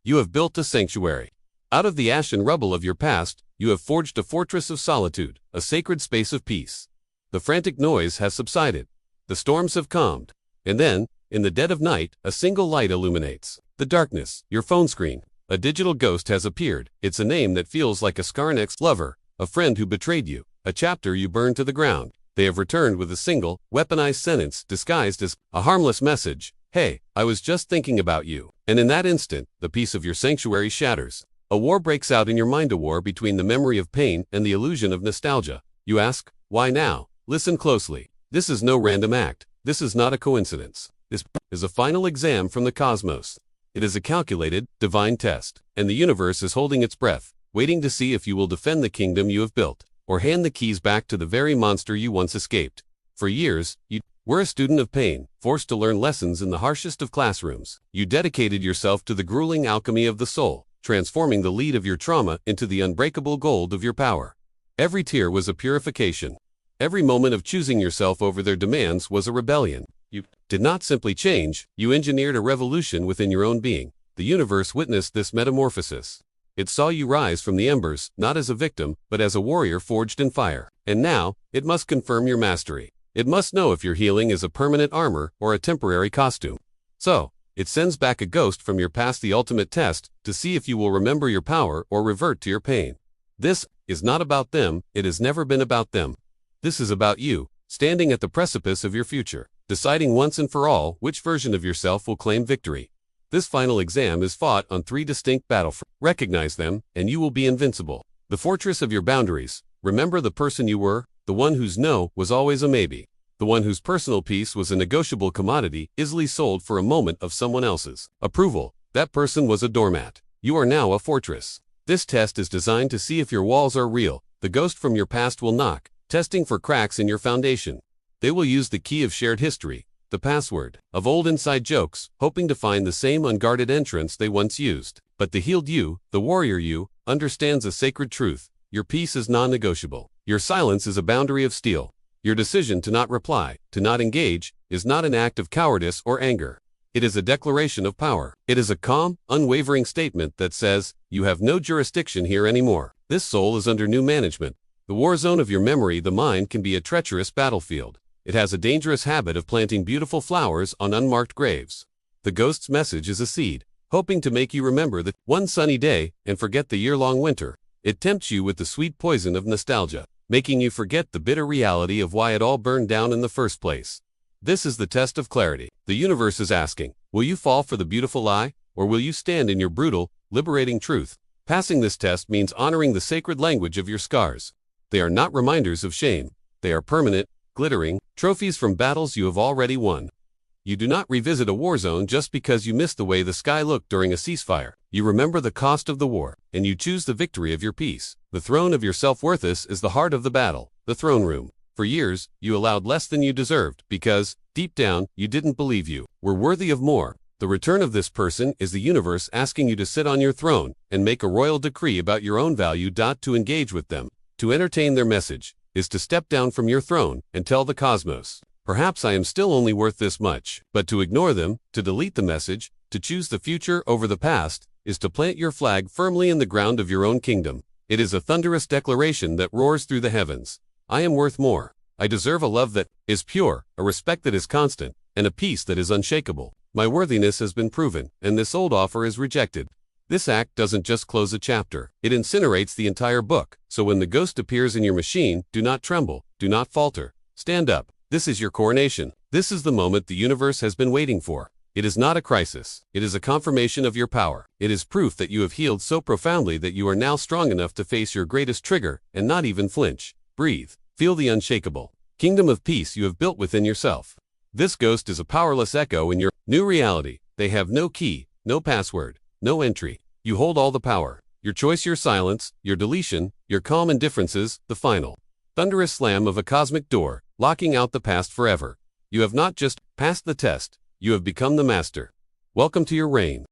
You have built a sanctuary. Out of the ash and rubble of your past, you have forged a fortress of solitude, a sacred space of peace. The frantic noise has subsided. The storms have calmed. And then, in the dead of night, a single light illuminates the darkness, your phone screen. A digital ghost has appeared. It's a name that feels like a scarred ex-lover, a friend who betrayed you, a chapter you burned to the ground. They have returned with a single, weaponized sentence disguised as a harmless message. Hey, I was just thinking about you. And in that instant, the peace of your sanctuary shatters. A war breaks out in your mind, a war between the memory of pain and the illusion of nostalgia. You ask, why now? Listen closely. This is no random act. This is not a coincidence. This is a final exam from the cosmos. It is a calculated, divine test, and the universe is holding its breath, waiting to see if you will defend the kingdom you have built, or hand the keys back to the very monster you once escaped. For years, you were a student of pain, forced to learn lessons in the harshest of classrooms. You dedicated yourself to the grueling alchemy of the soul, transforming the lead of your trauma into the unbreakable gold of your power. Every tear was a purification. Every moment of choosing yourself over their demands was a rebellion. You did not simply change, you engineered a revolution within your own being. The universe witnessed this metamorphosis. It saw you rise from the embers, not as a victim, but as a warrior forged in fire. And now, it must confirm your mastery. It must know if your healing is a permanent armor or a temporary costume. So, it sends back a ghost from your past, the ultimate test, to see if you will remember your power or revert to your pain. This is not about them, it has never been about them. This is about you, standing at the precipice of your future, deciding once and for all which version of yourself will claim victory. This final exam is fought on 3 distinct battlefields. Recognize them, and you will be invincible. The fortress of your boundaries. Remember the person you were, the one whose no was always a maybe. The one whose personal peace was a negotiable commodity, easily sold for a moment of someone else's approval. That person was a doormat. You are now a fortress. This test is designed to see if your walls are real. The ghost from your past will knock, testing for cracks in your foundation. They will use the key of shared history, the password of old inside jokes, hoping to find the same unguarded entrance they once used. But the healed you, the warrior you, understands a sacred truth. Your peace is non-negotiable. Your silence is a boundary of steel. Your decision to not reply, to not engage, is not an act of cowardice or anger. It is a declaration of power. It is a calm, unwavering statement that says, you have no jurisdiction here anymore. This soul is under new management. The war zone of your memory, the mind, can be a treacherous battlefield. It has a dangerous habit of planting beautiful flowers on unmarked graves. The ghost's message is a seed, hoping to make you remember that one sunny day and forget the year-long winter. It tempts you with the sweet poison of nostalgia, making you forget the bitter reality of why it all burned down in the first place. This is the test of clarity. The universe is asking, will you fall for the beautiful lie, or will you stand in your brutal, liberating truth? Passing this test means honoring the sacred language of your scars. They are not reminders of shame. They are permanent, glittering trophies from battles you have already won. You do not revisit a war zone just because you missed the way the sky looked during a ceasefire. You remember the cost of the war, and you choose the victory of your peace. The throne of your self-worth is the heart of the battle, the throne room. For years, you allowed less than you deserved because, deep down, you didn't believe you were worthy of more. The return of this person is the universe asking you to sit on your throne and make a royal decree about your own value. To engage with them, to entertain their message, is to step down from your throne and tell the cosmos, perhaps I am still only worth this much. But to ignore them, to delete the message, to choose the future over the past, is to plant your flag firmly in the ground of your own kingdom. It is a thunderous declaration that roars through the heavens. I am worth more. I deserve a love that is pure, a respect that is constant, and a peace that is unshakable. My worthiness has been proven, and this old offer is rejected. This act doesn't just close a chapter, it incinerates the entire book. So when the ghost appears in your machine, do not tremble, do not falter. Stand up. This is your coronation. This is the moment the universe has been waiting for. It is not a crisis. It is a confirmation of your power. It is proof that you have healed so profoundly that you are now strong enough to face your greatest trigger and not even flinch. Breathe. Feel the unshakable kingdom of peace you have built within yourself. This ghost is a powerless echo in your new reality. They have no key, no password, no entry. You hold all the power. Your choice, your silence, your deletion, your calm indifferences, the final thunderous slam of a cosmic door, locking out the past forever. You have not just passed the test, you have become the master. Welcome to your reign.